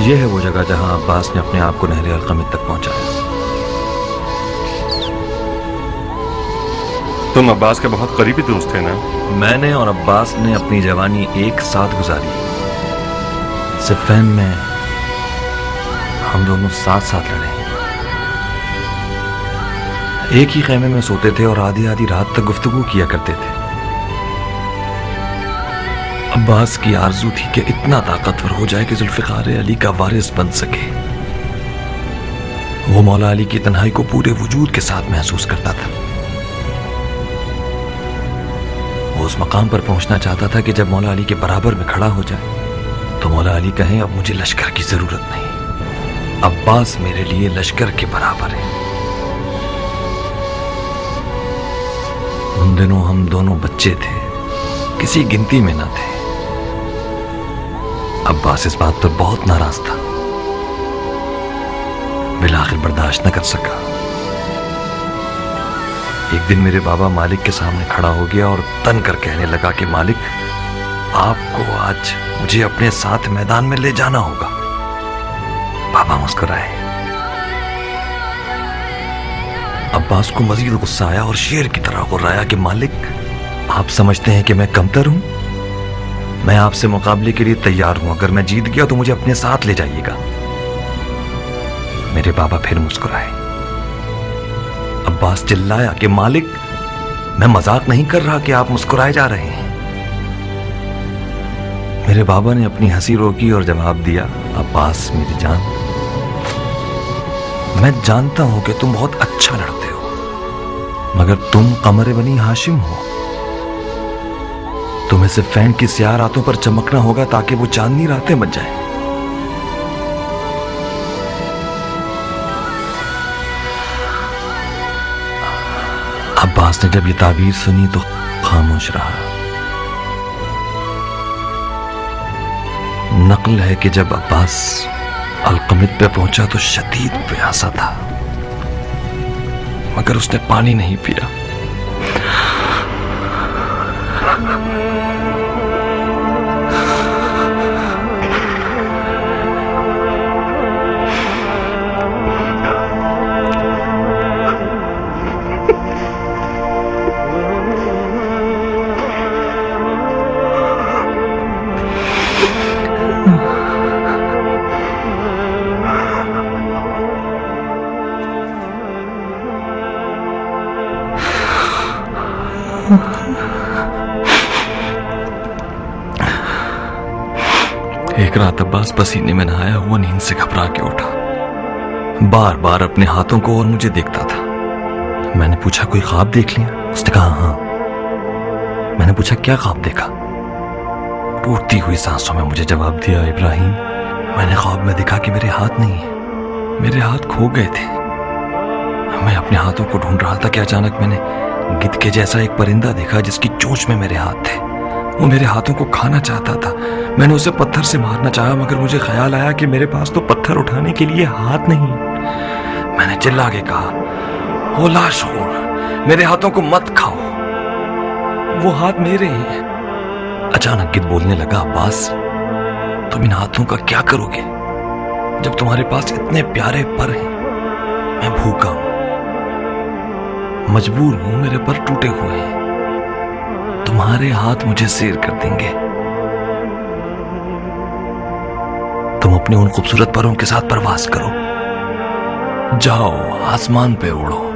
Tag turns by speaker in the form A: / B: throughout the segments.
A: یہ ہے وہ جگہ جہاں عباس نے اپنے آپ کو نہر القمت تک پہنچایا۔
B: تم عباس کے بہت قریبی دوست تھے نا؟
A: میں نے اور عباس نے اپنی جوانی ایک ساتھ گزاری۔ صفین میں ہم دونوں ساتھ ساتھ لڑے، ایک ہی خیمے میں سوتے تھے اور آدھی آدھی رات تک گفتگو کیا کرتے تھے۔ عباس کی آرزو تھی کہ اتنا طاقتور ہو جائے کہ ذوالفقار علی کا وارث بن سکے۔ وہ مولا علی کی تنہائی کو پورے وجود کے ساتھ محسوس کرتا تھا۔ وہ اس مقام پر پہنچنا چاہتا تھا کہ جب مولا علی کے برابر میں کھڑا ہو جائے تو مولا علی کہیں اب مجھے لشکر کی ضرورت نہیں، عباس میرے لیے لشکر کے برابر ہے۔ ان دنوں ہم دونوں بچے تھے، کسی گنتی میں نہ تھے۔ عباس اس بات پر بہت ناراض تھا، بالآخر برداشت نہ کر سکا۔ ایک دن میرے بابا مالک کے سامنے کھڑا ہو گیا اور تن کر کہنے لگا کہ مالک، آپ کو آج مجھے اپنے ساتھ میدان میں لے جانا ہوگا۔ بابا مسکرائے۔ عباس کو مزید غصہ آیا اور شیر کی طرح غرایا کہ مالک، آپ سمجھتے ہیں کہ میں کمتر ہوں؟ میں آپ سے مقابلے کے لیے تیار ہوں، اگر میں جیت گیا تو مجھے اپنے ساتھ لے جائیے گا۔ میرے بابا پھر مسکرائے۔ عباس چلایا کہ مالک، میں مذاق نہیں کر رہا کہ آپ مسکرائے جا رہے ہیں۔ میرے بابا نے اپنی ہنسی روکی اور جواب دیا، عباس میری جان، میں جانتا ہوں کہ تم بہت اچھا لڑتے ہو، مگر تم قمر بنی ہاشم ہو۔ تمہیں صفین کی سیاہ راتوں پر چمکنا ہوگا تاکہ وہ چاندنی راتیں بن جائیں۔ عباس نے جب یہ تعبیر سنی تو خاموش رہا۔ نقل ہے کہ جب عباس القمت پہ پہنچا تو شدید پیاسا تھا، مگر اس نے پانی نہیں پیا۔ ایک رات عباس پسینے میں نہایا ہوا نیند سے گھبرا کے اٹھا، بار بار اپنے ہاتھوں کو اور مجھے دیکھتا تھا۔ میں نے پوچھا کوئی خواب دیکھ لیا؟ اس نے کہا ہاں۔ میں نے پوچھا کیا خواب دیکھا؟ ٹوٹتی ہوئی سانسوں میں مجھے جواب دیا، ابراہیم، میں نے خواب میں دیکھا کہ میرے ہاتھ نہیں ہیں، میرے ہاتھ کھو گئے تھے۔ میں اپنے ہاتھوں کو ڈھونڈ رہا تھا کہ اچانک میں نے گدھ کے جیسا ایک پرندہ دیکھا جس کی چونچ میں میرے ہاتھ تھے۔ وہ میرے ہاتھوں کو کھانا چاہتا تھا۔ میں نے اسے پتھر سے مارنا چاہا، مگر مجھے خیال آیا کہ میرے پاس تو پتھر اٹھانے کے لیے ہاتھ نہیں۔ میں نے چلا کے کہا، او لاش خور، میرے ہاتھوں کو مت کھاؤ، وہ ہاتھ میرے ہیں۔ اچانک گدھ بولنے لگا، عباس، تم ان ہاتھوں کا کیا کرو گے جب تمہارے پاس اتنے پیارے پر ہیں؟ میں بھوکا ہوں، مجبور ہوں، میرے پر ٹوٹے ہوئے ہیں، تمہارے ہاتھ مجھے سیر کر دیں گے۔ تم اپنے ان خوبصورت پروں کے ساتھ پرواز کرو، جاؤ آسمان پہ اڑو۔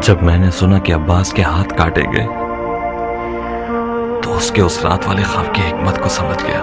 A: جب میں نے سنا کہ عباس کے ہاتھ کاٹے گئے تو اس کے اس رات والے خواب کی حکمت کو سمجھ گیا۔